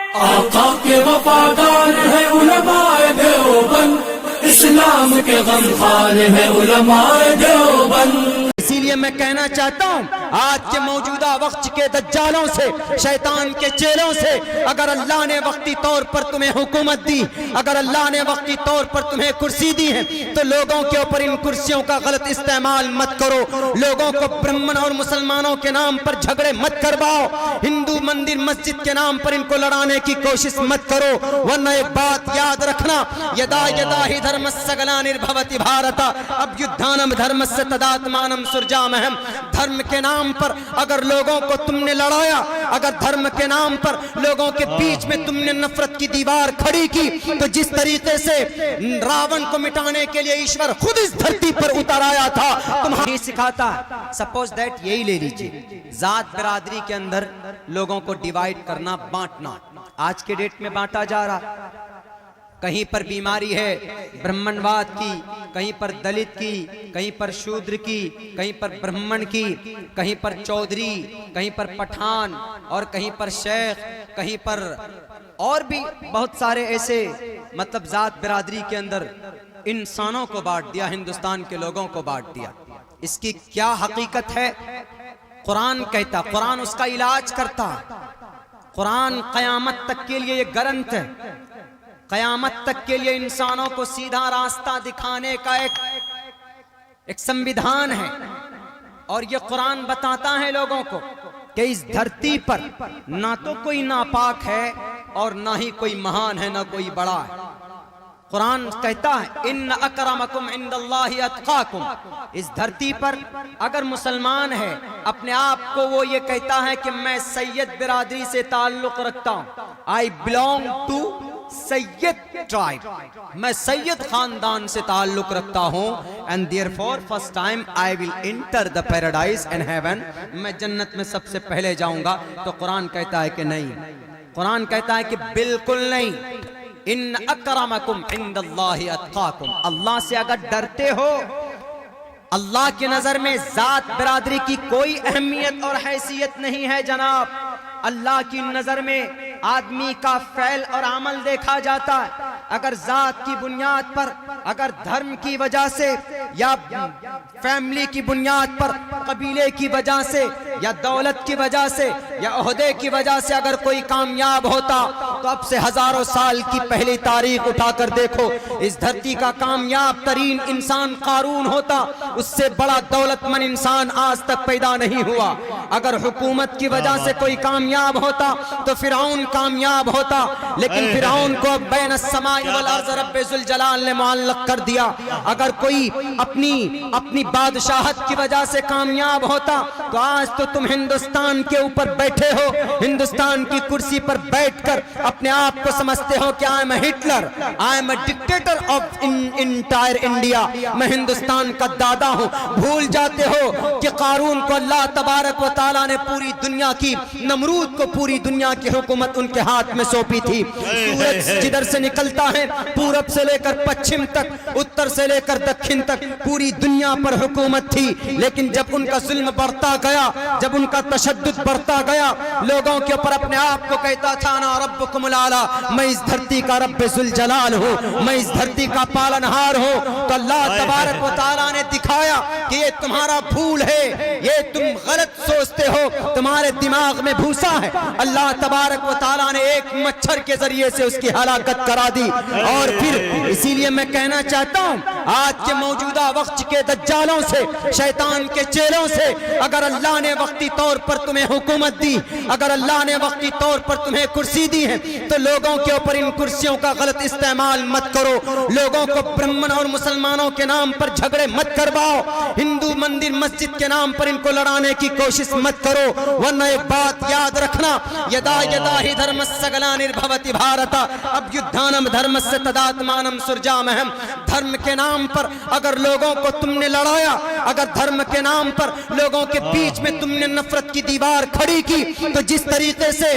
आका के वफादार है उलमाए देवबंद, इस्लाम के गमखार है उलमाए देवबंद। इसीलिए मैं कहना चाहता हूँ आज के मौजूदा वक्त के दज्जालों से, शैतान के चेलों से, अगर अल्लाह ने वक्ती तौर पर तुम्हें हुकूमत दी, अगर अल्लाह ने वक्ती तौर पर तुम्हें कुर्सी दी है, तो लोगों के ऊपर इन कुर्सियों का गलत इस्तेमाल मत करो। लोगों को ब्राह्मण और मुसलमानों के नाम पर झगड़े मत करवाओ। हिंदू मंदिर मस्जिद के नाम पर इनको लड़ाने की कोशिश मत करो, वरना एक बात याद रखना, यदा यदा ही धर्मस्य ग्लानिर्भवति भारत अभ्युत्थानम धर्मस्य तदात्मानं सुरजामहम। धर्म के नाम पर अगर लोगों को तुमने लड़ाया, अगर धर्म के नाम पर लोगों के बीच में तुमने नफरत की दीवार खड़ी की, तो जिस तरीके से रावण को मिटाने के लिए ईश्वर खुद इस धरती पर उतर आया था, तुम्हें सिखाता। सपोज दैट यही ले लीजिए, जात बिरादरी के अंदर लोगों को डिवाइड करना, बांटना, आज के डेट में बांटा जा रहा। कहीं पर बीमारी है ब्राह्मणवाद की, कहीं पर दलित की, कहीं पर शूद्र की, कहीं पर ब्राह्मण की, कहीं पर चौधरी, कहीं पर पठान, और कहीं पर शेख, कहीं पर और भी बहुत सारे ऐसे, मतलब जात बिरादरी के अंदर इंसानों को बांट दिया, हिंदुस्तान के लोगों को बांट दिया। इसकी क्या हकीकत है? कुरान कहता, कुरान उसका इलाज करता। कुरान कयामत तक के लिए ये ग्रंथ है, कयामत तक के लिए इंसानों को सीधा रास्ता दिखाने का एक संविधान है। और ये कुरान बताता है लोगों को कि इस धरती पर ना तो कोई नापाक है और ना ही कोई महान है, ना कोई बड़ा है। कुरान कहता है इन्न अकरमकुम इंदल्लाहि अत्काकुम। इस धरती पर अगर मुसलमान है, अपने आप को वो ये कहता है कि मैं सैयद बिरादरी से ताल्लुक रखता हूँ, I belong to Syed tribe, मैं सैयद खानदान से ताल्लुक रखता हूँ, and therefore first time I will enter the paradise and heaven, मैं जन्नत में सबसे पहले जाऊंगा। तो कुरान कहता है कि नहीं, कुरान कहता है कि बिल्कुल नहीं। इन अकरमकुम इंदल्लाहि अत्काकुम, अल्लाह से अगर डरते हो, अल्लाह की नजर में जात बिरादरी की कोई अहमियत और हैसियत नहीं है जनाब। अल्लाह की नजर में आदमी का फ़ैल और अमल देखा जाता है। अगर जात की बुनियाद पर, अगर धर्म की वजह से, या फैमिली की बुनियाद पर, कबीले की वजह से, या दौलत की वजह से, या ओहदे की वजह से अगर कोई कामयाब होता, तो अब से हजारों साल की पहली तारीख उठाकर देखो, इस धरती का कामयाब तरीन इंसान कारून होता, उससे बड़ा दौलतमंद इंसान आज तक पैदा नहीं हुआ। अगर हुकूमत की वजह से कोई कामयाब होता तो फिरौन कामयाब होता, लेकिन फिरौन को बैन अस्समाई वल अर्ज़ रब्बे ज़ुल जलाल ने मुअल्लक़ कर दिया। अगर कोई अपनी बादशाहत की वजह से कामयाब होता, तो आज तो तुम हिंदुस्तान के ऊपर बैठे हो, हिंदुस्तान की कुर्सी पर बैठकर अपने आप को समझते हो कि I am Hitler, I am dictator of entire India, मैं हिंदुस्तान का दादा हूं। भूल जाते हो कि कारून को अल्लाह तबारक व तआला ने पूरी दुनिया की, नमरूद को पूरी दुनिया की हुकूमत उनके हाथ में सौंपी थी। सूरज जिधर से निकलता है, पूरब से लेकर पश्चिम तक, उत्तर से लेकर दक्षिण तक, पूरी दुनिया पर हुकूमत थी। लेकिन जब उनका जुल्म बढ़ता गया, जब उनका तशद्दुद बढ़ता गया, लोगों के ऊपर अपने आप को कहता था ना रब्बुकुमुल आला, मैं इस धरती का रब्बे ज़ुल जलाल हूँ, मैं इस धरती का पालनहार हूँ। तो अल्लाह तबारक व तआला ने दिखाया कि ये तुम्हारा भूल है, ये तुम गलत सोचते हो, तुम्हारे दिमाग में भूसा है। अल्लाह तबारक व तआला ने एक मच्छर के जरिए से उसकी हलाकत करा दी। और फिर इसीलिए मैं कहना चाहता हूँ आज के मौजूदा वक्त के दज्जालों से, शैतान के चेलों से, अगर अल्लाह ने वक्ती तौर पर तुम्हें हुकूमत दी, अगर अल्लाह ने वक्ती तौर पर तुम्हें कुर्सी दी है, तो लोगों के ऊपर इन कुर्सियों का गलत इस्तेमाल मत करो। लोगों को ब्राह्मण और मुसलमानों के नाम पर झगड़े मत करवाओ, हिंदू मंदिर मस्जिद के नाम पर इनको लड़ाने की कोशिश मत करो, वरना एक बात याद रखना, यदा यदा ही धर्मस्य ग्लानिर्भवति भारत अभ्युत्थानम धर्मस्य तदात्मानं सुरजामहम। धर्म के नाम पर अगर लोगों को तुमने लड़ाया, अगर धर्म के नाम पर लोगों के बीच में तुमने तुमने नफरत की दीवार खड़ी की, तो जिस तरीके से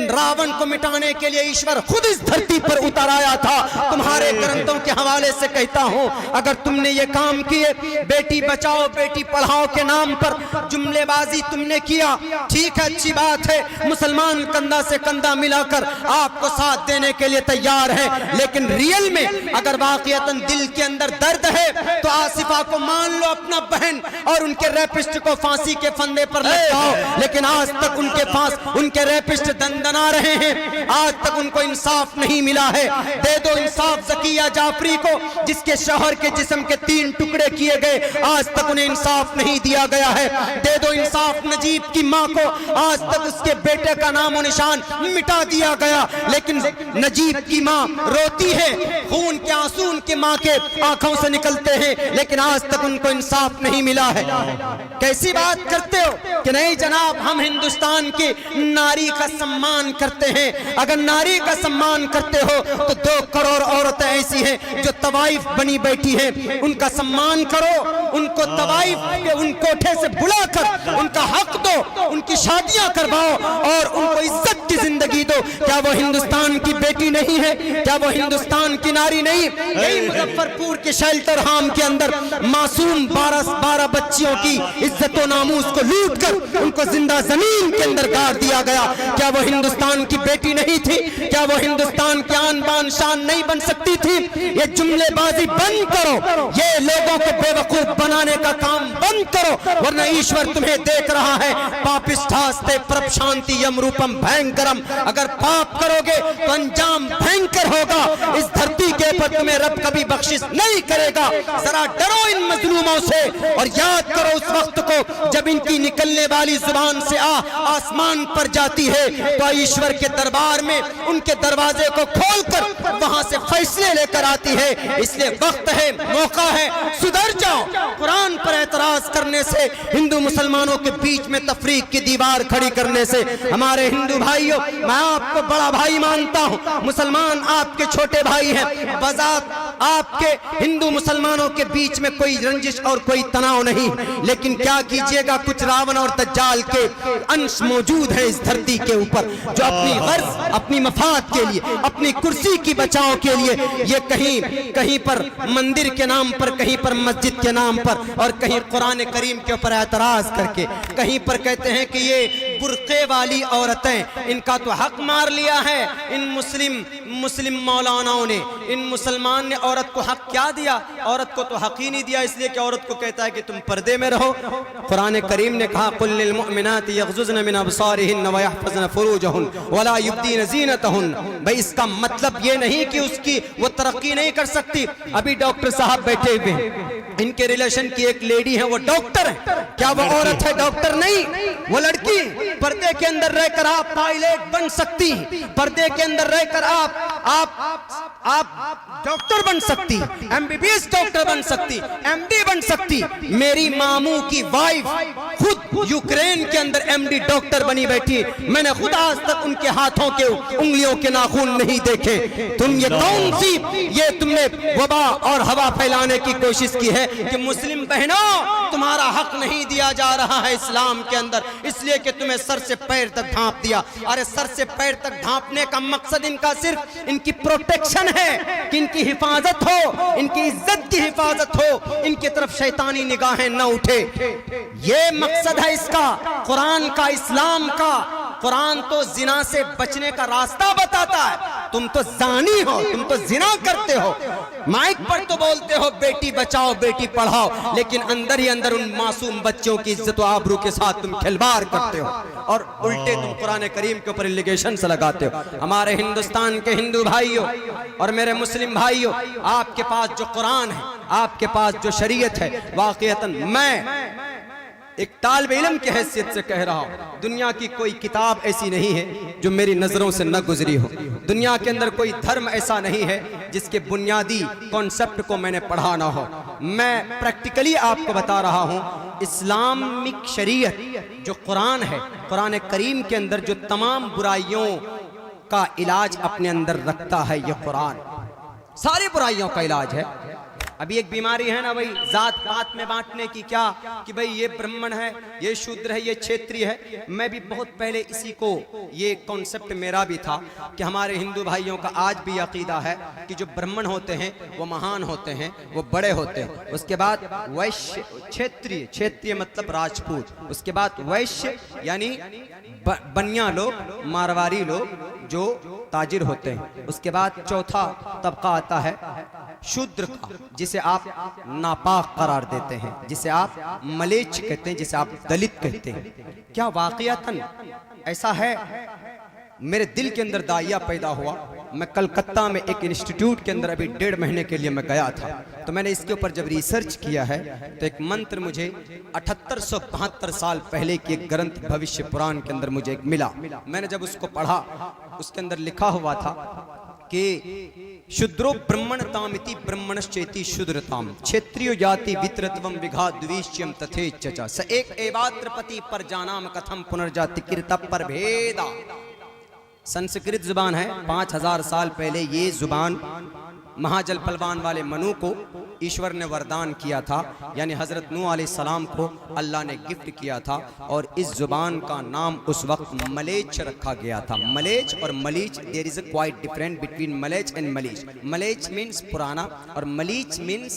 रावण को मिटाने के लिए ईश्वर खुद इस धरती पर उतर आया था, तुम्हारे ग्रंथों के हवाले से कहता हूं, अगर तुमने ये काम किए, बेटी बचाओ बेटी पढ़ाओ के नाम पर जुमलेबाजी तुमने किया, ठीक है, अच्छी बात है, मुसलमान कंधा से कंधा मिलाकर आपको साथ देने के लिए तैयार है, लेकिन रियल में अगर वाकईतन दिल के अंदर दर्द है तो आसिफा को मान लो अपना बहन और उनके रेपिस्ट को फांसी के फंदे पर लगाओ। लेकिन आज तक उनके पास उनके रेपिस्ट दंदना रहे हैं, आज तक उनको इंसाफ नहीं मिला है। दे दो इंसाफ ज़किया जाफरी को, जिसके शौहर के जिस्म के 3 टुकड़े किए गए, आज तक उन्हें इंसाफ नहीं दिया गया है। दे दो इंसाफ नजीब की मां को, आज तक उसके बेटे का नामो निशान मिटा दिया गया, लेकिन नजीब की मां रोती है, खून के आंसू उनकी मां के आंखों से निकलते हैं, लेकिन आज तक उनको इंसाफ नहीं मिला है। कैसी बात करते हो कि नहीं जनाब, हम हिंदुस्तान की नारी का सम्मान करते हैं। अगर नारी का सम्मान करते हो तो 2 करोड़ औरतें ऐसी हैं जो तवाइफ बनी बैठी हैं, उनका सम्मान करो, उनको तवाइफ के उन कोठे से बुलाकर उनका हक दो, उनकी शादियां करवाओ और उनको इज्जत की जिंदगी दो। क्या वो हिंदुस्तान की बेटी नहीं है? क्या वो हिंदुस्तान की नारी नहीं? यही मुजफ्फरपुर के शेल्टर होम के अंदर मासूम 12 बच्चियों की इज्जत और नामूस को लूट कर उनको जिंदा जमीन के अंदर गाड़ दिया गया। क्या वो हिंदुस्तान की बेटी नहीं थी? क्या वो हिंदुस्तान की आन बान शान नहीं बन सकती थी? ये जुमलेबाजी बंद करो, ये लोगों को बेवकूफ बनाने का काम बंद करो, वरना ईश्वर तुम्हें देख रहा है। पापिष्ठास्ते प्रशांति यम रूपम भयंकरम, अगर पाप करोगे तो अंजाम भयंकर होगा। इस धरती के ऊपर तुम्हें रब कभी बख्शिश नहीं करेगा। जरा डरो इन मजलूमों से और याद करो उस वक्त को जब इनकी निकलने वाली जुबान से आसमान पर जाती है तो ईश्वर के दरबार में उनके दरवाजे को खोलकर वहां से फैसले लेकर आती है। इसलिए वक्त है, मौका है, सुधर जाओ। कुरान पर एतराज करने से, हिंदू मुसलमानों के बीच में तफरीक की दीवार खड़ी करने से, हमारे हिंदू भाइयों, मैं आपको बड़ा भाई मानता हूं, मुसलमान आपके छोटे भाई हैं। बजात आपके हिंदू मुसलमानों के बीच में कोई रंजिश और कोई तनाव नहीं, लेकिन क्या कीजिएगा, कुछ रावण और दज्जाल के अंश मौजूद हैं इस धरती के ऊपर, जो अपनी गर्ज, अपनी मफाद के लिए, अपनी कुर्सी की बचाव के लिए ये कहीं पर मंदिर के नाम पर, कहीं पर मस्जिद के नाम पर और कहीं कुरान करीम के ऊपर एतराज करके कहीं पर कहते हैं कि ये बुर्के वाली औरतें, इनका तो हक मार लिया है इन मुस्लिम मौलानाओं ने। इन मुसलमान ने औरत को हक क्या दिया? औरत को तो हक ही नहीं दिया, इसलिए कि औरत को कहता है कि तुम पर्दे में रहो। कुरान करीम ने कहा कुल लिल मुमिनाति यग़ज़ुज़्न मिन अबसारिहिन्न व यहफ़ज़्न फ़ुरूजहुन्न व ला युब्दीन ज़ीनतहुन्न। भाई इसका मतलब ये नहीं कि उसकी वो तरक्की नहीं कर सकती। अभी डॉक्टर साहब बैठे हुए हैं, इनके रिलेशन की एक लेडी है, वो डॉक्टर है। क्या वो औरत है? डॉक्टर नहीं, वो लड़की। पर्दे के अंदर रहकर आप पायलट बन सकती, पर्दे के अंदर रहकर आप डॉक्टर बन सकती, MBBS डॉक्टर बन सकती, MD बन सकती। मेरी मामू की वाइफ खुद यूक्रेन के अंदर MD डॉक्टर बनी बैठी, मैंने खुद आज तक उनके हाथों के उंगलियों के नाखून नहीं देखे। तुम ये कौन सी, ये तुमने वबा और हवा फैलाने की कोशिश की है कि मुस्लिम बहनों तुम्हारा हक नहीं दिया जा रहा है इस्लाम के अंदर, इसलिए कि तुम्हें सर से पैर तक ढांप दिया। अरे सर से पैर तक ढांपने का मकसद इनका सिर्फ इनकी प्रोटेक्शन है कि इनकी हिफाजत हो, इनकी इज्जत की हिफाजत हो, इनकी तरफ शैतानी निगाहें न उठे। ये मकसद है इसका, कुरान का, इस्लाम का। कुरान तो जिना से बचने का रास्ता बताता है। तुम तो जानी हो, तुम तो जिना करते हो, माइक पर तो बोलते हो बेटी बचाओ बेटी पढ़ाओ, लेकिन अंदर ही अंदर उन मासूम बच्चों की इज्जत व आबरू के साथ तुम खिलवाड़ करते हो और उल्टे तुम कुरान करीम के ऊपर एलिगेशन से लगाते हो। हमारे हिंदुस्तान के हिंदू भाइयों और मेरे मुस्लिम भाइयों, आपके पास जो कुरान है, आपके पास जो शरीयत है, वाकईतन मैं एक तालिब इल्म की हैसियत से कह रहा हूं, दुनिया की कोई किताब ऐसी नहीं है जो मेरी नजरों से न गुजरी हो। दुनिया के अंदर कोई धर्म ऐसा नहीं है जिसके बुनियादी कॉन्सेप्ट को मैंने पढ़ा ना हो। मैं प्रैक्टिकली आपको बता रहा हूं, इस्लामिक शरीयत जो कुरान है, कुरान करीम के अंदर जो तमाम बुराइयों का इलाज अपने अंदर रखता है, ये कुरान सारी बुराइयों का इलाज है। अभी एक बीमारी है ना भाई जात पात में बांटने की, क्या कि भाई ये ब्राह्मण है, ये शूद्र है, ये क्षेत्रीय है। मैं भी बहुत पहले इसी को, ये कॉन्सेप्ट मेरा भी था कि हमारे हिंदू भाइयों का आज भी अकीदा है कि जो ब्राह्मण होते हैं वो महान होते हैं, वो बड़े होते हैं। उसके बाद वैश्य, क्षेत्रीय, क्षेत्रीय मतलब राजपूत, उसके बाद वैश्य यानी बनिया लोग, मारवाड़ी लोग जो ताजिर होते हैं। उसके बाद चौथा तबका आता है शूद्र का, जिसे आप नापाक करार देते हैं, जिसे आप मलेच्छ कहते हैं, जिसे आप दलित कहते हैं। क्या वाकईतन ऐसा है? मेरे दिल के अंदर दाइया पैदा हुआ। मैं कलकत्ता में एक इंस्टीट्यूट के अंदर अभी 1.5 महीने के लिए मैं गया था, तो मैंने इसके ऊपर जब रिसर्च किया है तो एक मंत्र मुझे 7872 साल पहले की एक ग्रंथ भविष्य पुराण के अंदर मुझे एक मिला। मैंने जब उसको पढ़ा, उसके अंदर लिखा हुआ था कि शूद्रो ब्रह्मणतामिति ब्रह्मणश्चेति शूद्रताम क्षेत्रीय जाति वित्रत्वम विघा द्विश्यम तथेच्छा स एक एवात्र पति पर जानाम कथम पुनर्जाति कीर्त पर भेदा। संस्कृत जुबान है। 5000 साल पहले ये जुबान महाजल पलवान वाले मनु को ईश्वर ने वरदान किया था, यानी हजरत नूह अलैहिस्सलाम को अल्लाह ने गिफ्ट किया था। और इस जुबान का नाम उस वक्त मलेच्छ रखा गया था। मलेच्छ और मलीच, there is a quite different between मलेच्छ एंड मलीच। मलेच्छ मीन्स पुराना और मलीच मीन्स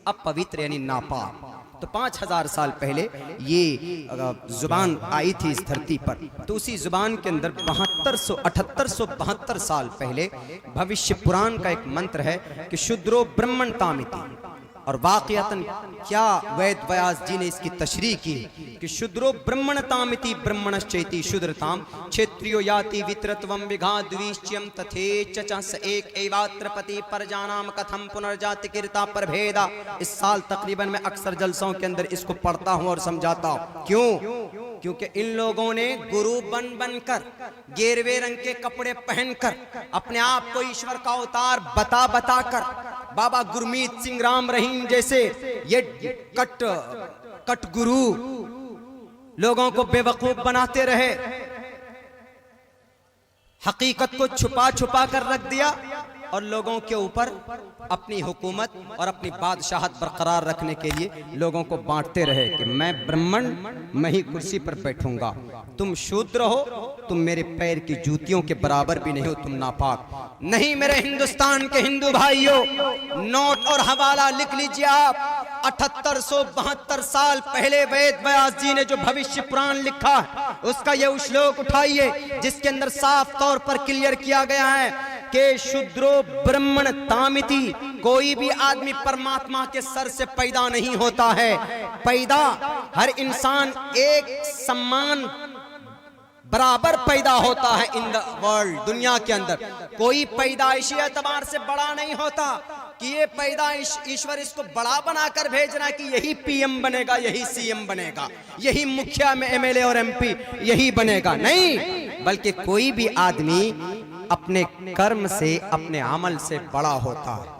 अपवित्र यानी नापाक। तो 5000 साल पहले ये जुबान आई थी इस धरती पर। तो उसी जुबान के अंदर 7872 साल पहले भविष्य पुराण का एक मंत्र है कि शूद्रो ब्रह्मणतामिति। और वाकईतन क्या वेद व्यास जी ने इसकी तशरीह की कि शूद्रो ब्रह्मणतामिति ब्रह्मणश्चेति शूद्रताम क्षेत्रीयो याति वित्रत्वम विघा द्विश्यम तथेच्छा स एक एवात्र पति पर जानाम कथम पुनर्जाति कीर्ता पर भेदा। इस साल तकरीबन मैं अक्सर जलसों के अंदर इसको पढ़ता हूं और समझाता हूं। क्यों? क्योंकि इन लोगों ने गुरु बन कर, गेरवे रंग के कपड़े पहनकर, अपने आप को ईश्वर का अवतार बता कर, बाबा गुरमीत सिंह राम रहीम जैसे ये कट गुरु लोगों को बेवकूफ बनाते रहे, हकीकत को छुपा छुपा कर रख दिया और लोगों के ऊपर अपनी हुकूमत और अपनी बादशाहत बरकरार रखने के लिए लोगों को बांटते रहे कि मैं ब्राह्मण, मैं ही कुर्सी पर बैठूंगा, तुम शूद्र हो, तुम मेरे पैर की जूतियों के बराबर भी नहीं हो, तुम नापाक। नहीं मेरे हिंदुस्तान के हिंदू भाइयों, नोट और हवाला लिख लीजिए आप। 7872 साल पहले वेद व्यास जी ने जो भविष्य पुराण लिखा उसका ये श्लोक उठाइए, जिसके अंदर साफ तौर पर क्लियर किया गया है कि शूद्रो ब्राह्मण तामिति। कोई भी आदमी परमात्मा के सर से पैदा नहीं होता है। पैदा हर इंसान एक सम्मान बराबर पैदा होता है इन द वर्ल्ड, दुनिया के अंदर। कोई पैदाइशी एतबार से बड़ा नहीं होता कि ये पैदाइश ईश्वर इसको बड़ा बनाकर भेज रहा है कि यही पीएम बनेगा, यही सीएम बनेगा, यही मुखिया में एमएलए और एमपी यही बनेगा। नहीं, बल्कि कोई भी आदमी अपने कर्म से, अपने अमल से बड़ा होता है।